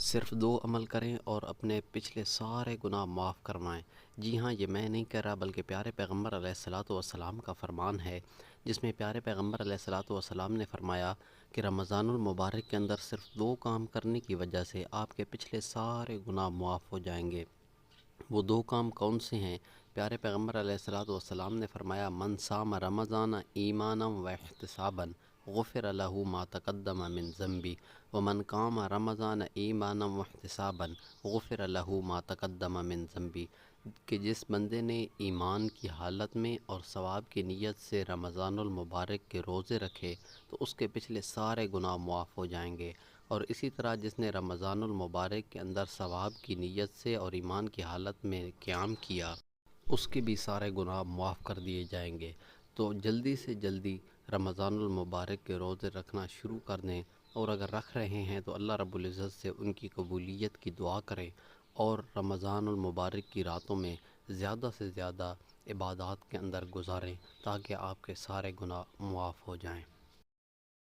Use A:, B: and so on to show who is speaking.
A: صرف 2 عمل کریں اور اپنے پچھلے سارے گناہ معاف کروائیں۔ جی ہاں، یہ میں نہیں کہہ رہا بلکہ پیارے پیغمبر علیہ الصلوۃ والسلام کا فرمان ہے، جس میں پیارے پیغمبر علیہ الصلوۃ والسلام نے فرمایا کہ رمضان المبارک کے اندر صرف 2 کام کرنے کی وجہ سے آپ کے پچھلے سارے گناہ معاف ہو جائیں گے۔ وہ 2 کام کون سے ہیں؟ پیارے پیغمبر علیہ الصلوۃ والسلام نے فرمایا، من صام رمضان ایمانا و احتسابا غفر له ما تقدم من ذنبی ومن قام رمضان ایمانا و احتسابا غفر له ما تقدم من ذنبی، کہ جس بندے نے ایمان کی حالت میں اور ثواب کی نیت سے رمضان المبارک کے روزے رکھے تو اس کے پچھلے سارے گناہ معاف ہو جائیں گے، اور اسی طرح جس نے رمضان المبارک کے اندر ثواب کی نیت سے اور ایمان کی حالت میں قیام کیا اس کے بھی سارے گناہ معاف کر دیے جائیں گے۔ تو جلدی سے جلدی رمضان المبارک کے روزے رکھنا شروع کر دیں، اور اگر رکھ رہے ہیں تو اللہ رب العزت سے ان کی قبولیت کی دعا کریں، اور رمضان المبارک کی راتوں میں زیادہ سے زیادہ عبادات کے اندر گزاریں تاکہ آپ کے سارے گناہ معاف ہو جائیں۔